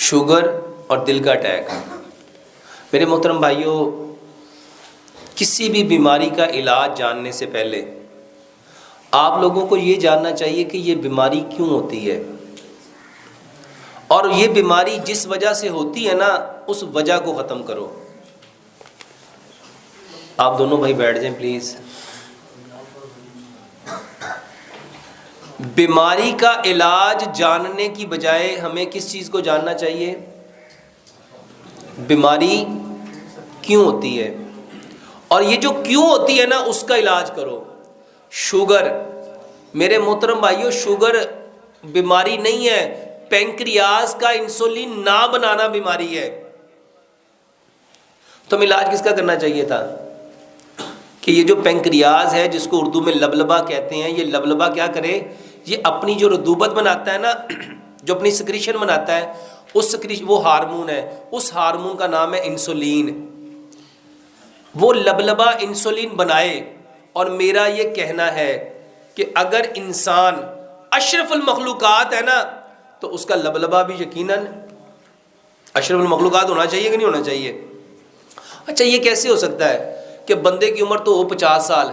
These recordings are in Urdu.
شوگر اور دل کا اٹیک۔ میرے محترم بھائیوں، کسی بھی بیماری کا علاج جاننے سے پہلے آپ لوگوں کو یہ جاننا چاہیے کہ یہ بیماری کیوں ہوتی ہے، اور یہ بیماری جس وجہ سے ہوتی ہے نا، اس وجہ کو ختم کرو۔ آپ دونوں بھائی بیٹھ جائیں پلیز۔ بیماری کا علاج جاننے کی بجائے ہمیں کس چیز کو جاننا چاہیے؟ بیماری کیوں ہوتی ہے، اور یہ جو کیوں ہوتی ہے نا، اس کا علاج کرو۔ شوگر، میرے محترم بھائیوں، شوگر بیماری نہیں ہے، پینکریاز کا انسولین نہ بنانا بیماری ہے۔ تو علاج کس کا کرنا چاہیے تھا کہ یہ جو پینکریاز ہے، جس کو اردو میں لبلبا کہتے ہیں، یہ لبلبا کیا کرے؟ یہ اپنی جو رطوبت بناتا ہے نا، جو اپنی سکریشن بناتا ہے، اس سکریشن، وہ ہارمون ہے، اس ہارمون کا نام ہے انسولین۔ وہ لبلبا انسولین بنائے۔ اور میرا یہ کہنا ہے کہ اگر انسان اشرف المخلوقات ہے نا، تو اس کا لبلبا بھی یقیناً اشرف المخلوقات ہونا چاہیے کہ نہیں ہونا چاہیے؟ اچھا، یہ کیسے ہو سکتا ہے کہ بندے کی عمر تو ہو 50 سال،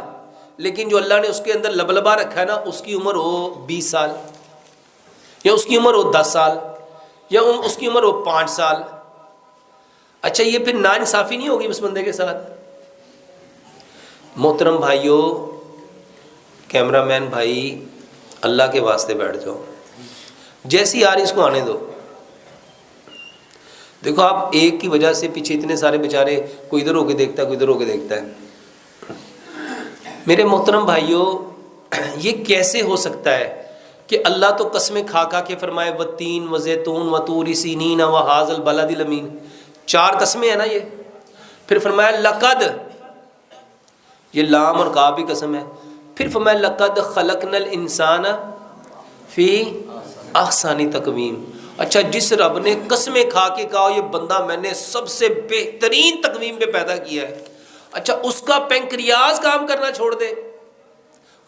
لیکن جو اللہ نے اس کے اندر لبلبا رکھا ہے نا، اس کی عمر ہو 20 سال، یا اس کی عمر ہو 10 سال، یا اس کی عمر ہو 5 سال؟ اچھا، یہ پھر ناانصافی نہیں ہوگی اس بندے کے ساتھ؟ محترم بھائیوں، کیمرہ مین بھائی، اللہ کے واسطے بیٹھ جاؤ، جیسی آ رہی اس کو آنے دو۔ دیکھو، آپ ایک کی وجہ سے پیچھے اتنے سارے بیچارے، کوئی ادھر ہو کے دیکھتا ہے، کوئی ادھر ہو کے دیکھتا ہے۔ میرے محترم بھائیوں، یہ کیسے ہو سکتا ہے کہ اللہ تو قسمیں کھا کھا کے فرمائے والتین وزیتون وطور سینین وہذا البلد الامین، 4 قسمیں ہیں نا یہ، پھر فرمایا لقد، یہ لام اور کاف بھی قسم ہے، پھر فرمایا لقد خلقنا الانسان فی احسن تقویم۔ اچھا، جس رب نے قسمیں کھا کے کہا یہ بندہ میں نے سب سے بہترین تقویم پہ پیدا کیا ہے، اچھا اس کا پینکریاز کام کرنا چھوڑ دے؟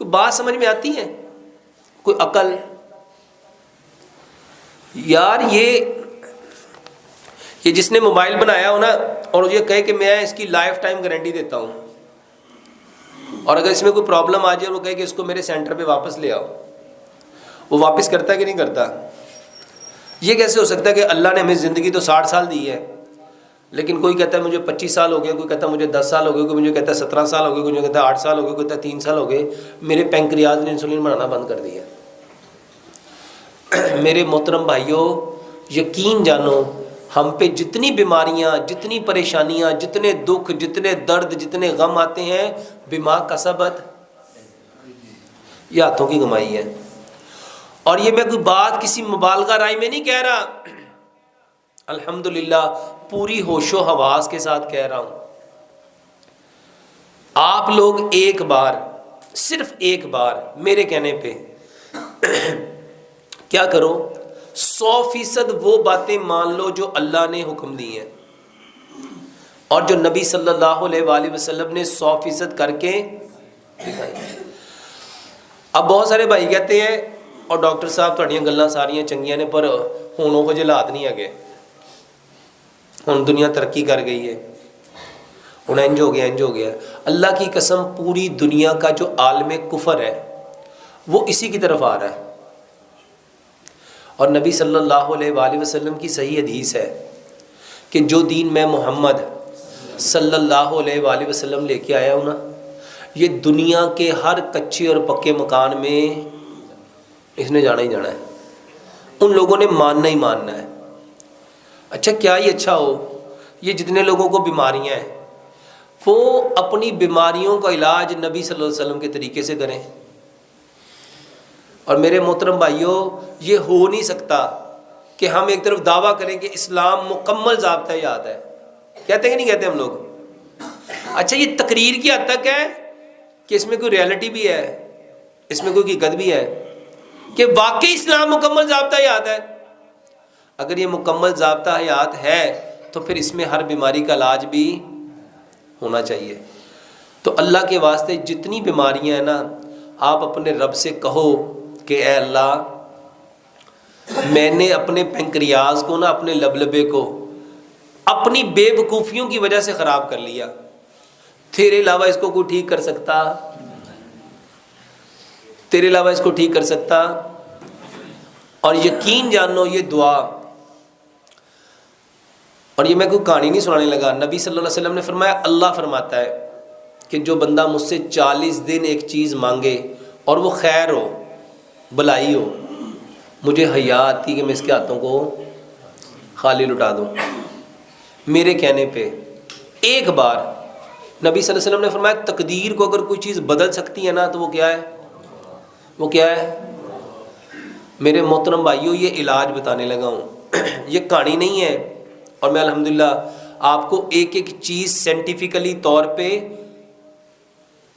کوئی بات سمجھ میں آتی ہے؟ کوئی عقل؟ یار، یہ جس نے موبائل بنایا ہو نا، اور یہ کہے کہ میں اس کی لائف ٹائم گارنٹی دیتا ہوں، اور اگر اس میں کوئی پرابلم آ جائے اور وہ کہے کہ اس کو میرے سینٹر پہ واپس لے آؤ، وہ واپس کرتا ہے کہ نہیں کرتا؟ یہ کیسے ہو سکتا ہے کہ اللہ نے ہمیں زندگی تو 60 سال دی ہے، لیکن کوئی کہتا ہے مجھے 25 سال ہو گئے، کوئی کہتا ہے مجھے 10 سال ہو گئے، کوئی مجھے کہتا ہے 17 سال ہو گئے، کوئی مجھے کہتا ہے 8 سال ہو گئے، کوئی کہتا ہے 3 سال ہو گئے، میرے پینکریاز نے انسولین بنانا بند کر دیا۔ میرے محترم بھائیوں، یقین جانو، ہم پہ جتنی بیماریاں، جتنی پریشانیاں، جتنے دکھ، جتنے درد، جتنے غم آتے ہیں، بما کسبت، یہ ہاتھوں کی کمائی ہے۔ اور یہ میں کوئی بات کسی مبالغہ رائے میں نہیں کہہ رہا، الحمدللہ پوری ہوش و حواس کے ساتھ کہہ رہا ہوں۔ آپ لوگ ایک بار، صرف ایک بار میرے کہنے پہ کیا کرو، 100% وہ باتیں مان لو جو اللہ نے حکم دی ہیں، اور جو نبی صلی اللہ علیہ وآلہ وسلم نے 100% کر کے دکھائی۔ اب بہت سارے بھائی کہتے ہیں، اور ڈاکٹر صاحب تھوڑیاں گلاں ساریاں چنگیاں نے، پر ہن وہ حالات نہیں ہے، ہن دنیا ترقی کر گئی ہے، ہن انج ہو گیا، انج ہو گیا۔ اللہ کی قسم، پوری دنیا کا جو عالم کفر ہے وہ اسی کی طرف آ رہا ہے، اور نبی صلی اللہ علیہ وآلہ وسلم کی صحیح حدیث ہے کہ جو دین میں محمد صلی اللہ علیہ وآلہ وسلم لے کے آیا ہوں نا، یہ دنیا کے ہر کچے اور پکے مکان میں اس نے جانا ہی جانا ہے، ان لوگوں نے ماننا ہی ماننا ہے۔ اچھا، کیا ہی اچھا ہو، یہ جتنے لوگوں کو بیماریاں ہیں وہ اپنی بیماریوں کا علاج نبی صلی اللہ علیہ وسلم کے طریقے سے کریں۔ اور میرے محترم بھائیوں، یہ ہو نہیں سکتا کہ ہم ایک طرف دعویٰ کریں کہ اسلام مکمل ضابطہ یاد ہے، کہتے ہیں کہ نہیں کہتے ہم لوگ؟ اچھا، یہ تقریر کی حد تک ہے کہ اس میں کوئی ریالٹی بھی ہے، اس میں کوئی حقیقت بھی ہے کہ واقعی اسلام مکمل ضابطہ حیات ہے؟ اگر یہ مکمل ضابطہ حیات ہے تو پھر اس میں ہر بیماری کا علاج بھی ہونا چاہیے۔ تو اللہ کے واسطے جتنی بیماریاں ہیں نا، آپ اپنے رب سے کہو کہ اے اللہ، میں نے اپنے پنکریاز کو نا، اپنے لبلبے کو اپنی بے وقوفیوں کی وجہ سے خراب کر لیا، تیرے علاوہ اس کو کوئی ٹھیک کر سکتا؟ تیرے علاوہ اس کو ٹھیک کر سکتا؟ اور یقین جانو یہ دعا، اور یہ میں کوئی کہانی نہیں سنانے لگا، نبی صلی اللہ علیہ وسلم نے فرمایا، اللہ فرماتا ہے کہ جو بندہ مجھ سے 40 دن ایک چیز مانگے اور وہ خیر ہو، بلائی ہو، مجھے حیا آتی کہ میں اس کے ہاتھوں کو خالی لٹا دوں، میرے کہنے پہ ایک بار نبی صلی اللہ علیہ وسلم نے فرمایا تقدیر کو اگر کوئی چیز بدل سکتی ہے نا تو وہ کیا ہے؟ وہ کیا ہے؟ میرے محترم بھائیوں، یہ علاج بتانے لگا ہوں، یہ کہانی نہیں ہے، اور میں الحمدللہ آپ کو ایک ایک چیز سائنٹیفکلی طور پہ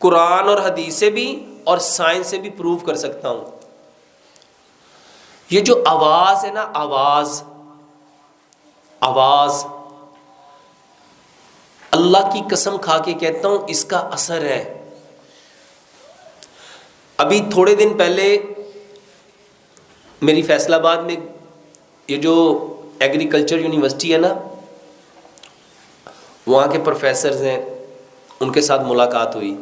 قرآن اور حدیث سے بھی اور سائنس سے بھی پروف کر سکتا ہوں۔ یہ جو آواز ہے نا، آواز اللہ کی قسم کھا کے کہتا ہوں اس کا اثر ہے۔ ابھی تھوڑے دن پہلے میری فیصل آباد میں یہ جو ایگریکلچر یونیورسٹی ہے نا، وہاں کے پروفیسرز ہیں، ان کے ساتھ ملاقات ہوئی۔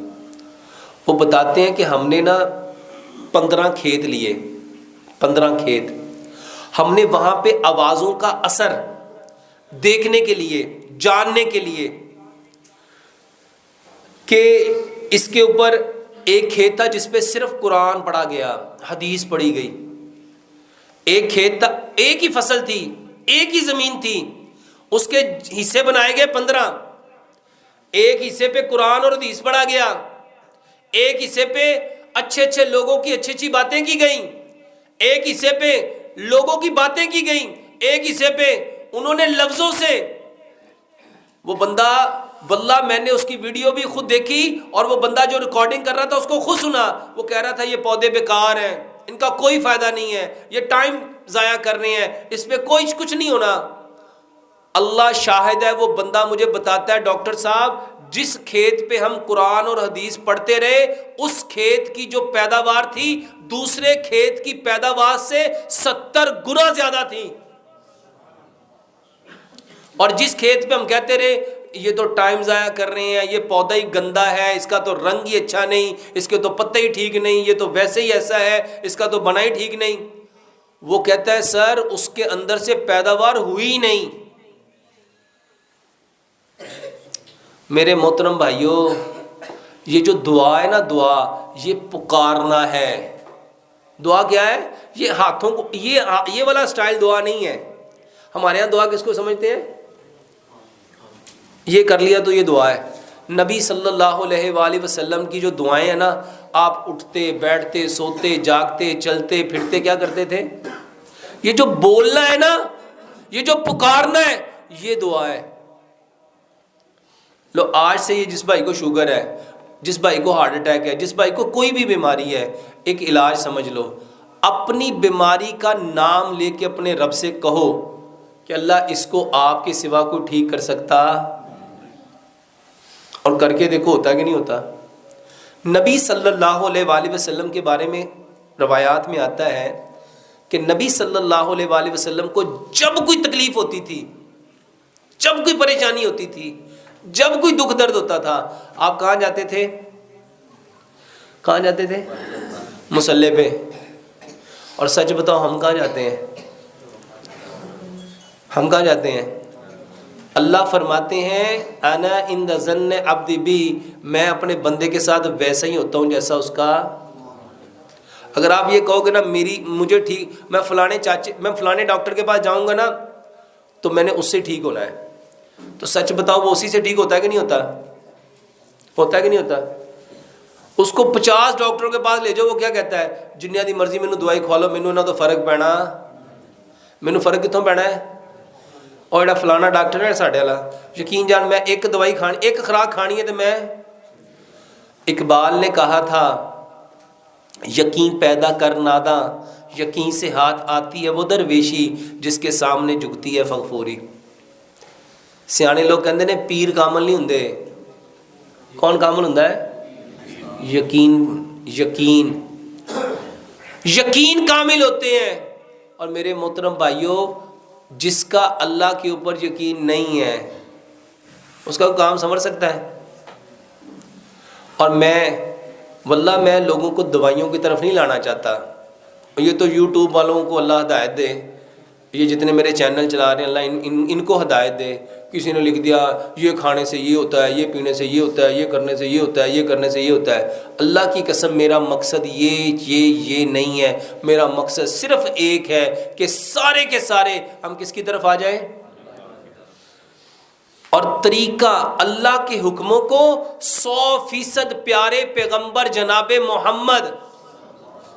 وہ بتاتے ہیں کہ ہم نے نا 15 کھیت لیے، 15 کھیت، ہم نے وہاں پہ آوازوں کا اثر دیکھنے کے لیے، جاننے کے لیے کہ اس کے اوپر ایک کھیت تھا جس پہ صرف قرآن پڑھا گیا، حدیث پڑھی گئی، ایک کھیت تھا، ایک ہی فصل تھی، ایک ہی زمین تھی، اس کے حصے بنائے گئے 15، ایک حصے پہ قرآن اور حدیث پڑھا گیا، ایک حصے پہ اچھے اچھے لوگوں کی اچھی اچھی باتیں کی گئیں، ایک حصے پہ لوگوں کی باتیں کی گئیں، ایک حصے پہ انہوں نے لفظوں سے، وہ بندہ واللہ میں نے اس کی ویڈیو بھی خود دیکھی، اور وہ بندہ جو ریکارڈنگ کر رہا تھا اس کو خود سنا، وہ کہہ رہا تھا یہ پودے بیکار ہیں، ان کا کوئی فائدہ نہیں ہے، یہ ٹائم ضائع کر رہے ہیں، اس پہ کوئی کچھ نہیں ہونا۔ اللہ شاہد ہے، وہ بندہ مجھے بتاتا ہے ڈاکٹر صاحب جس کھیت پہ ہم قرآن اور حدیث پڑھتے رہے، اس کھیت کی جو پیداوار تھی دوسرے کھیت کی پیداوار سے 70 گنا زیادہ تھی، اور جس کھیت پہ ہم کہتے رہے یہ تو ٹائم ضائع کر رہے ہیں، یہ پودا ہی گندا ہے، اس کا تو رنگ ہی اچھا نہیں، اس کے تو پتے ہی ٹھیک نہیں، یہ تو ویسے ہی ایسا ہے، اس کا تو بنا ہی ٹھیک نہیں، وہ کہتا ہے سر اس کے اندر سے پیداوار ہوئی ہی نہیں۔ میرے محترم بھائیوں، یہ جو دعا ہے نا، دعا یہ پکارنا ہے۔ دعا کیا ہے؟ یہ ہاتھوں کو، یہ والا سٹائل دعا نہیں ہے۔ ہمارے ہاں دعا کس کو سمجھتے ہیں؟ یہ کر لیا تو یہ دعا ہے۔ نبی صلی اللہ علیہ وآلہ وسلم کی جو دعائیں ہیں نا، آپ اٹھتے بیٹھتے سوتے جاگتے چلتے پھرتے کیا کرتے تھے؟ یہ جو بولنا ہے نا، یہ جو پکارنا ہے، یہ دعا ہے۔ لو آج سے یہ جس بھائی کو شوگر ہے، جس بھائی کو ہارٹ اٹیک ہے، جس بھائی کو کوئی بھی بیماری ہے، ایک علاج سمجھ لو، اپنی بیماری کا نام لے کے اپنے رب سے کہو کہ اللہ اس کو آپ کے سوا کوئی ٹھیک کر سکتا؟ اور کر کے دیکھو ہوتا کہ نہیں ہوتا۔ نبی صلی اللہ علیہ وآلہ وسلم کے بارے میں روایات میں آتا ہے کہ نبی صلی اللہ علیہ وآلہ وسلم کو جب کوئی تکلیف ہوتی تھی، جب کوئی پریشانی ہوتی تھی، جب کوئی دکھ درد ہوتا تھا، آپ کہاں جاتے تھے؟ کہاں جاتے تھے؟ مصلی پہ۔ اور سچ بتاؤ ہم کہاں جاتے ہیں؟ ہم کہاں جاتے ہیں؟ اللہ فرماتے ہیں انا عند ظن عبدی بی، میں اپنے بندے کے ساتھ ویسا ہی ہوتا ہوں جیسا اس کا۔ اگر آپ یہ کہو گے نا مجھے ٹھیک، میں فلانے ڈاکٹر کے پاس جاؤں گا نا تو میں نے اس سے ٹھیک ہونا ہے، تو سچ بتاؤ وہ اسی سے ٹھیک ہوتا ہے کہ نہیں ہوتا؟ ہوتا ہے کہ نہیں ہوتا؟ اس کو 50 ڈاکٹروں کے پاس لے جاؤ، وہ کیا کہتا ہے؟ جنیا دی مرضی مینوں دوائی کھوا لو، مینوں نہ تو فرق پینا، مینوں فرق کتوں پینا ہے؟ اور جڑا فلانا ڈاکٹر ہے ساڈے والا، یقین جان میں ایک دوائی کھانی، ایک خوراک کھانی ہے تو میں، اقبال نے کہا تھا یقین پیدا کر ناداں، یقین سے ہاتھ آتی ہے وہ درویشی جس کے سامنے جھکتی ہے فغفوری۔ سیانے لوگ کہندے نے پیر کامل نہیں ہوندے، کون کامل ہوندا ہے؟ یقین کامل ہوتے ہیں۔ اور میرے محترم بھائیوں جس کا اللہ کے اوپر یقین نہیں ہے اس کا کام سنور سکتا ہے؟ اور واللہ میں لوگوں کو دوائیوں کی طرف نہیں لانا چاہتا. یہ تو یوٹیوب والوں کو اللہ ہدایت دے، یہ جتنے میرے چینل چلا رہے ہیں اللہ ان کو ہدایت دے. کسی نے لکھ دیا یہ کھانے سے یہ ہوتا ہے، یہ پینے سے یہ ہوتا ہے، یہ کرنے سے یہ ہوتا ہے، یہ کرنے سے یہ ہوتا ہے. اللہ کی قسم میرا مقصد یہ نہیں ہے. میرا مقصد صرف ایک ہے کہ سارے کے سارے ہم کس کی طرف آ جائیں، اور طریقہ اللہ کے حکموں کو 100% پیارے پیغمبر جناب محمد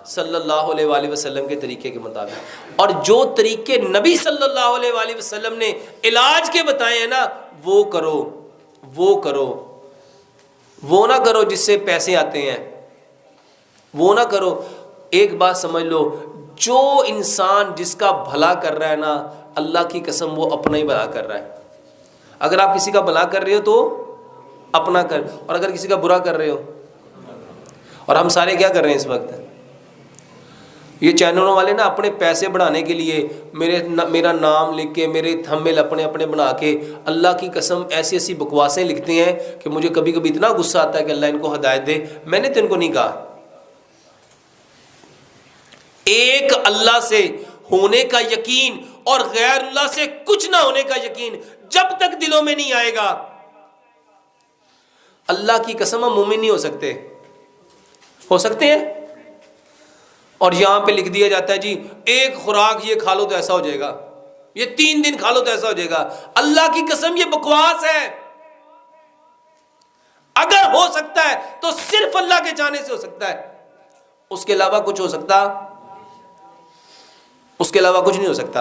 صلی اللہ علیہ وآلہ وسلم کے طریقے کے مطابق، اور جو طریقے نبی صلی اللہ علیہ وآلہ وسلم نے علاج کے بتائے ہیں نا وہ کرو. وہ نہ کرو جس سے پیسے آتے ہیں، وہ نہ کرو. ایک بات سمجھ لو، جو انسان جس کا بھلا کر رہا ہے نا اللہ کی قسم وہ اپنا ہی بھلا کر رہا ہے. اگر آپ کسی کا بھلا کر رہے ہو تو اپنا کر، اور اگر کسی کا برا کر رہے ہو. اور ہم سارے کیا کر رہے ہیں اس وقت؟ یہ چینلوں والے نا اپنے پیسے بڑھانے کے لیے میرا نام لکھ کے، میرے تھمبنیل اپنے بنا کے اللہ کی قسم ایسی بکواسیں لکھتے ہیں کہ مجھے کبھی کبھی اتنا غصہ آتا ہے کہ اللہ ان کو ہدایت دے. میں نے تو ان کو نہیں کہا. ایک اللہ سے ہونے کا یقین اور غیر اللہ سے کچھ نہ ہونے کا یقین جب تک دلوں میں نہیں آئے گا اللہ کی قسم ہم مومن نہیں ہو سکتے. ہو سکتے ہیں؟ اور یہاں پہ لکھ دیا جاتا ہے جی ایک خوراک یہ کھا لو تو ایسا ہو جائے گا، یہ 3 دن کھا لو تو ایسا ہو جائے گا. اللہ کی قسم یہ بکواس ہے. اگر ہو سکتا ہے تو صرف اللہ کے چاہنے سے ہو سکتا ہے، اس کے علاوہ کچھ ہو سکتا، اس کے علاوہ کچھ نہیں ہو سکتا.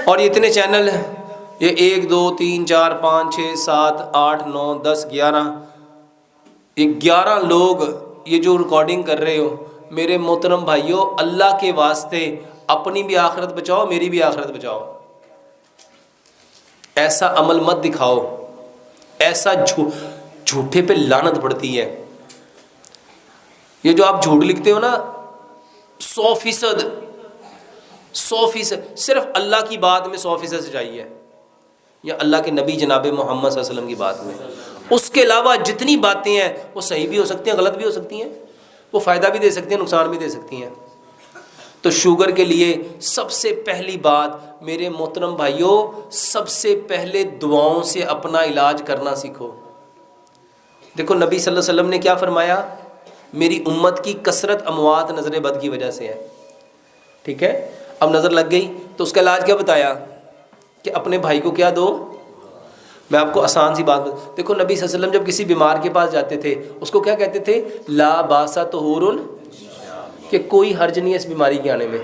اور یہ اتنے چینل ہیں، یہ 1 2 3 4 5 6 7 8 9 10 11، یہ 11 لوگ یہ جو ریکارڈنگ کر رہے ہو میرے محترم بھائیوں اللہ کے واسطے اپنی بھی آخرت بچاؤ، میری بھی آخرت بچاؤ. ایسا عمل مت دکھاؤ، ایسا جھوٹے پہ لعنت پڑتی ہے. یہ جو آپ جھوٹ لکھتے ہو نا 100% صرف اللہ کی بات میں 100% سچائی ہے، یا اللہ کے نبی جناب محمد صلی اللہ علیہ وسلم کی بات میں. اس کے علاوہ جتنی باتیں ہیں وہ صحیح بھی ہو سکتی ہیں، غلط بھی ہو سکتی ہیں، وہ فائدہ بھی دے سکتی ہیں، نقصان بھی دے سکتی ہیں. تو شوگر کے لیے سب سے پہلی بات میرے محترم بھائیوں، سب سے پہلے دعاؤں سے اپنا علاج کرنا سیکھو. دیکھو نبی صلی اللہ علیہ وسلم نے کیا فرمایا، میری امت کی کثرت اموات نظر بد کی وجہ سے ہے. ٹھیک ہے، اب نظر لگ گئی تو اس کا علاج کیا بتایا کہ اپنے بھائی کو کیا دو. میں آپ کو آسان سی بات دیکھو نبی صلی اللہ علیہ وسلم جب کسی بیمار کے پاس جاتے تھے اس کو کیا کہتے تھے، لا باسا طہور، کہ کوئی حرج نہیں ہے اس بیماری کے آنے میں،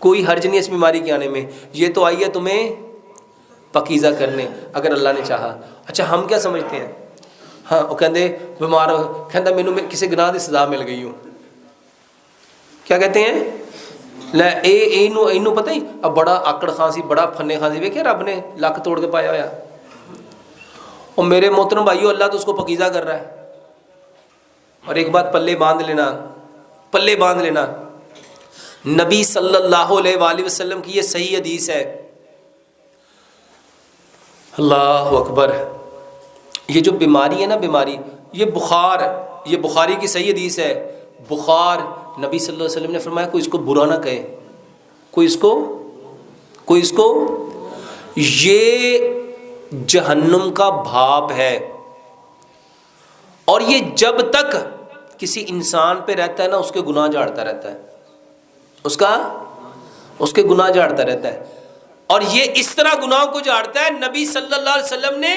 کوئی حرج نہیں ہے اس بیماری کے آنے میں، یہ تو آئی ہے تمہیں پاکیزہ کرنے اگر اللہ نے چاہا. اچھا ہم کیا سمجھتے ہیں، ہاں وہ کہتے بیمار کہتا مینوں کسی گناہ کی سزا مل گئی ہوں. کیا کہتے ہیں، لے اینو پتہ ہی اب بڑا آکڑ خاصی، بڑا پھنے خاصی، ویکھے رب نے لک توڑ کے پایا ہوا. اور میرے محترم بھائیو اللہ تو اس کو پاکیزہ کر رہا ہے. اور ایک بات پلے باندھ لینا، نبی صلی اللہ علیہ وآلہ وسلم کی یہ صحیح حدیث ہے. اللہ اکبر. یہ جو بیماری ہے نا، بیماری یہ بخار، یہ بخاری کی صحیح حدیث ہے. بخار نبی صلی اللہ علیہ وسلم نے فرمایا کوئی اس کو برا نہ کہے، کوئی اس کو یہ جہنم کا بھاپ ہے. اور یہ جب تک کسی انسان پہ رہتا ہے نا اس کے گناہ جھاڑتا رہتا ہے، اس کے گناہ جھاڑتا رہتا ہے. اور یہ اس طرح گناہوں کو جھاڑتا ہے، نبی صلی اللہ علیہ وسلم نے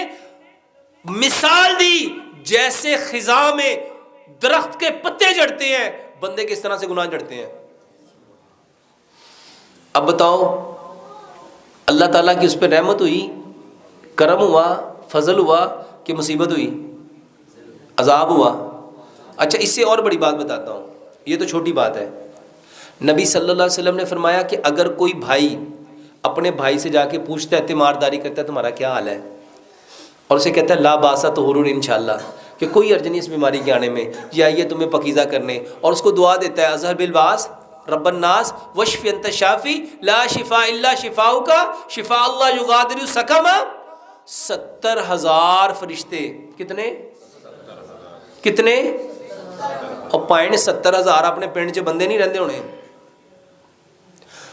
مثال دی جیسے خزاں میں درخت کے پتے جھڑتے ہیں، بندے کس طرح سے گناہ جھڑتے ہیں. اب بتاؤ اللہ تعالیٰ کی اس پہ رحمت ہوئی، کرم ہوا، فضل ہوا کہ مصیبت ہوئی، عذاب ہوا. اچھا اس سے اور بڑی بات بتاتا ہوں، یہ تو چھوٹی بات ہے. نبی صلی اللہ علیہ وسلم نے فرمایا کہ اگر کوئی بھائی اپنے بھائی سے جا کے پوچھتا ہے، تیمارداری کرتا ہے تمہارا کیا حال ہے، اور اسے کہتا ہے لا باسا طہور انشاءاللہ، کہ کوئی حرج نہیں اس بیماری کے آنے میں، یہ آئیے تمہیں پاکیزہ کرنے، اور اس کو دعا دیتا ہے اظہر بالباس رب الناس واشف انت شافی لا شفاء الا شفاؤک شفاء اللہ یغادر سقما. 70,000 فرشتے. کتنے اور پوائنٹ 70,000 اپنے پنڈ چ بندے نہیں رہندے ہونے.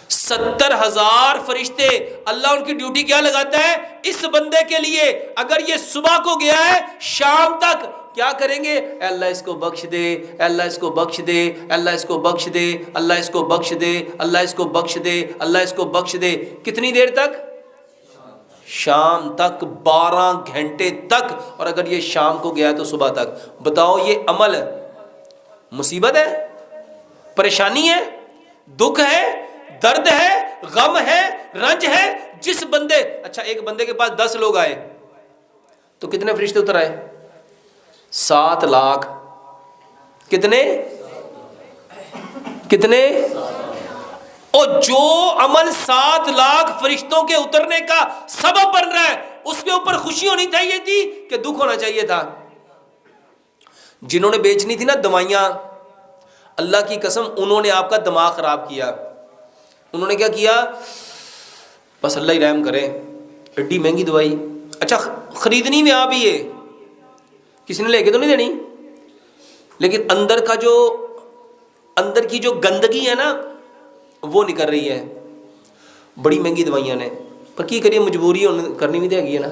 70,000 فرشتے. اللہ ان کی ڈیوٹی کیا لگاتا ہے اس بندے کے لیے؟ اگر یہ صبح کو گیا ہے شام تک کیا کریں گے؟ اے اللہ اس کو بخش دے، اے اللہ اس کو بخش دے، اے اللہ اس کو بخش دے، اللہ اس کو بخش دے، اللہ اس کو بخش دے، اللہ اس کو بخش دے. کتنی دیر تک؟ شام تک، 12 گھنٹے تک. اور اگر یہ شام کو گیا ہے تو صبح تک. بتاؤ یہ عمل مصیبت ہے، پریشانی ہے، دکھ ہے، درد ہے، غم ہے، رنج ہے. جس بندے، اچھا ایک بندے کے پاس 10 لوگ آئے تو کتنے فرشتے اتر آئے؟ 7 لاکھ. کتنے؟ اور جو عمل 7 لاکھ فرشتوں کے اترنے کا سبب بن رہا ہے اس کے اوپر خوشی ہونی چاہیے تھی کہ دکھ ہونا چاہیے تھا؟ جنہوں نے بیچنی تھی نا دوائیاں، اللہ کی قسم انہوں نے آپ کا دماغ خراب کیا. انہوں نے کیا کیا؟ بس اللہ ہی رحم کرے، ایڈی مہنگی دوائی، اچھا خریدنی میں آپ ہی ہے، کسی نے لے کے تو نہیں دینی، لیکن اندر کی جو گندگی ہے نا وہ نکل رہی ہے. بڑی مہنگی دوائیاں نے، پر کی کریے مجبوری کرنی بھی تو ہے نا.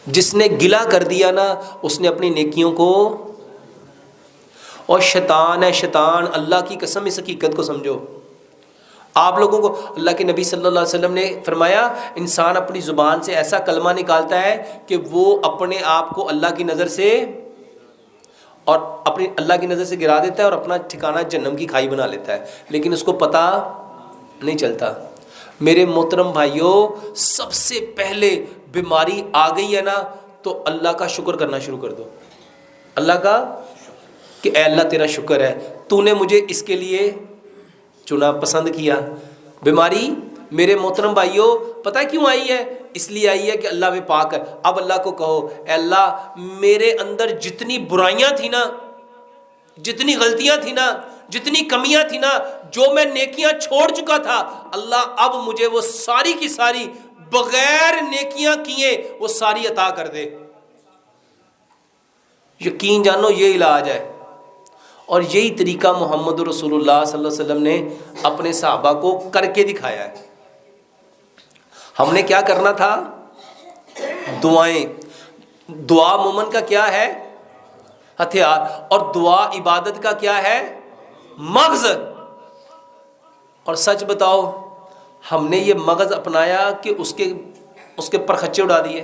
جس نے گلا کر دیا نا اس نے اپنی نیکیوں کو، اور شیطان ہے شیطان. اللہ کی قسم اس حقیقت کو سمجھو. آپ لوگوں کو اللہ کے نبی صلی اللہ علیہ وسلم نے فرمایا انسان اپنی زبان سے ایسا کلمہ نکالتا ہے کہ وہ اپنے آپ کو اللہ کی نظر سے اور اپنی اللہ کی نظر سے گرا دیتا ہے اور اپنا ٹھکانہ جہنم کی کھائی بنا لیتا ہے، لیکن اس کو پتہ نہیں چلتا. میرے محترم بھائیوں، سب سے پہلے بیماری آ گئی ہے نا تو اللہ کا شکر کرنا شروع کر دو. اللہ کا کہ اے اللہ تیرا شکر ہے، تو نے مجھے اس کے لیے چنا، پسند کیا. بیماری میرے محترم بھائیوں پتہ کیوں آئی ہے؟ اس لیے آئی ہے کہ اللہ میں پاک ہے. اب اللہ کو کہو اے اللہ میرے اندر جتنی برائیاں تھیں نا، جتنی غلطیاں تھیں نا، جتنی کمیاں تھیں نا، جو میں نیکیاں چھوڑ چکا تھا، اللہ اب مجھے وہ ساری کی ساری بغیر نیکیاں کیے وہ ساری عطا کر دے. یقین جانو یہ علاج ہے. اور یہی طریقہ محمد رسول اللہ صلی اللہ علیہ وسلم نے اپنے صحابہ کو کر کے دکھایا ہے. ہم نے کیا کرنا تھا؟ دعائیں. دعا مومن کا کیا ہے؟ ہتھیار. اور دعا عبادت کا کیا ہے؟ مغز. اور سچ بتاؤ ہم نے یہ مغز اپنایا کہ اس کے پرخچے اڑا دیے؟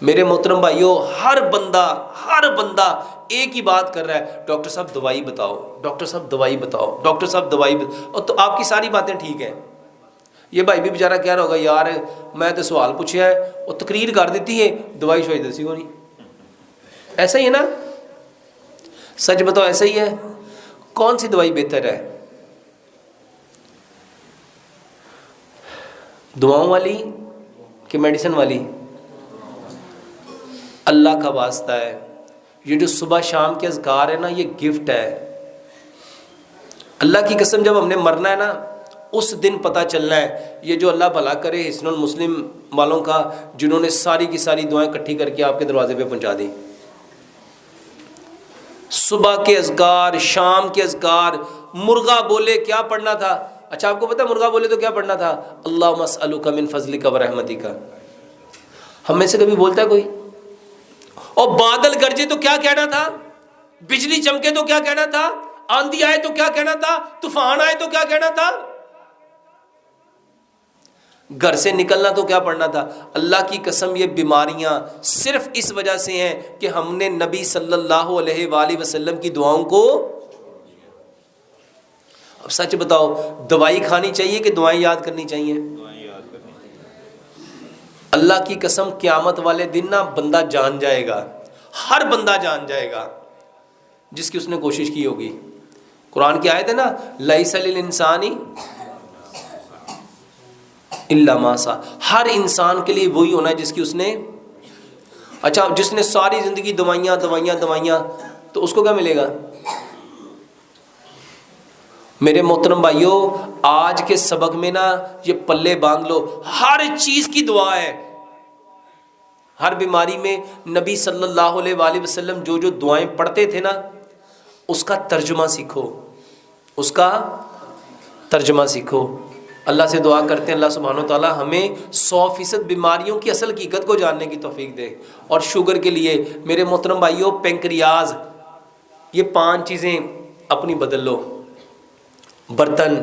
میرے محترم بھائیوں ہر بندہ ایک ہی بات کر رہا ہے، ڈاکٹر صاحب دوائی بتاؤ، ڈاکٹر صاحب دوائی بتاؤ، ڈاکٹر صاحب دوائی بتاؤ. اور تو آپ کی ساری باتیں ٹھیک ہیں. یہ بھائی بھی بیچارہ کہہ رہا ہوگا یار میں تو سوال پوچھا ہے اور تقریر کر دیتی ہے، دوائی شوائی دسی ہو نہیں. ایسا ہی ہے نا؟ سچ بتاؤ ایسا ہی ہے. کون سی دوائی بہتر ہے؟ دعاؤں والی کہ میڈیسن والی؟ اللہ کا واسطہ ہے یہ جو صبح شام کے اذکار ہے نا یہ گفٹ ہے. اللہ کی قسم جب ہم نے مرنا ہے نا اس دن پتہ چلنا ہے. یہ جو اللہ بھلا کرے حسن المسلم والوں کا جنہوں نے ساری کی ساری دعائیں اکٹھی کر کے آپ کے دروازے پہ پہنچا دی. صبح کے اذکار، شام کے اذکار. مرغا بولے کیا پڑھنا تھا؟ اچھا آپ کو پتہ مرغا بولے تو کیا پڑھنا تھا؟ اللہم اسألک من فضلک و رحمتک. ہم میں سے کبھی بولتا ہے کوئی؟ اور بادل گرجے تو کیا کہنا تھا؟ بجلی چمکے تو کیا کہنا تھا؟ آندھی آئے تو کیا کہنا تھا؟ طوفان آئے تو کیا کہنا تھا؟ گھر سے نکلنا تو کیا پڑھنا تھا؟ اللہ کی قسم یہ بیماریاں صرف اس وجہ سے ہیں کہ ہم نے نبی صلی اللہ علیہ وآلہ وسلم کی دعاؤں کو. اب سچ بتاؤ دوائی کھانی چاہیے کہ دعائیں یاد کرنی چاہیے؟ اللہ کی قسم قیامت والے دن نا بندہ جان جائے گا، ہر بندہ جان جائے گا جس کی اس نے کوشش کی ہوگی. قرآن کی آیت ہے نا لیس للانسان الا ما سعی. ہر انسان کے لیے وہی ہونا ہے جس کی اس نے. اچھا جس نے ساری زندگی دوائیاں تو اس کو کیا ملے گا؟ میرے محترم بھائیوں، آج کے سبق میں نا یہ پلے باندھ لو، ہر چیز کی دعا ہے۔ ہر بیماری میں نبی صلی اللہ علیہ وآلہ وسلم جو جو دعائیں پڑھتے تھے نا، اس کا ترجمہ سیکھو، اس کا ترجمہ سیکھو۔ اللہ سے دعا کرتے ہیں اللہ سبحانہ و تعالی ہمیں 100% بیماریوں کی اصل حقیقت کو جاننے کی توفیق دے۔ اور شوگر کے لیے میرے محترم بھائیوں، پینکریاز، یہ 5 چیزیں اپنی بدل لو۔ برتن،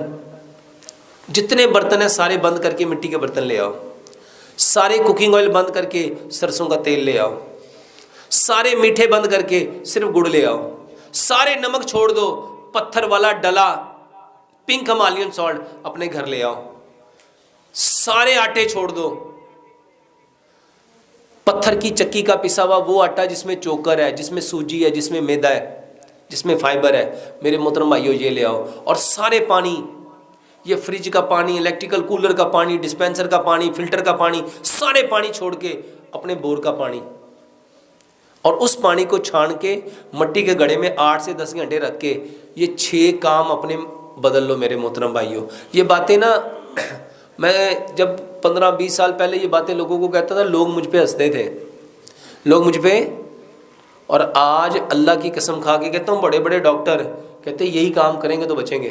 جتنے برتن ہیں سارے بند کر کے مٹی کے برتن لے آؤ، سارے کوکنگ آئل بند کر کے سرسوں کا تیل لے آؤ، سارے میٹھے بند کر کے صرف گڑ لے آؤ، سارے نمک چھوڑ دو، پتھر والا ڈلا پنک ہمالین سالٹ اپنے گھر لے آؤ، سارے آٹے چھوڑ دو، پتھر کی چکی کا پسا ہوا وہ آٹا جس میں چوکر ہے، جس میں سوجی ہے، جس میں میدا ہے، جس میں فائبر ہے، میرے محترم بھائیو یہ لے آؤ۔ اور سارے پانی، یہ فریج کا پانی، الیکٹریکل کولر کا پانی، ڈسپینسر کا پانی، فلٹر کا پانی، سارے پانی چھوڑ کے اپنے بور کا پانی، اور اس پانی کو چھان کے مٹی کے گڑھے میں 8 سے 10 گھنٹے رکھ کے یہ 6 کام اپنے بدل لو میرے محترم بھائیوں۔ یہ باتیں نا میں جب 15-20 سال پہلے یہ باتیں لوگوں کو کہتا تھا، لوگ مجھ پہ ہنستے تھے، لوگ مجھ پہ، اور آج اللہ کی قسم کھا کے کہتا ہوں بڑے بڑے ڈاکٹر کہتے ہیں یہی کام کریں گے تو بچیں گے۔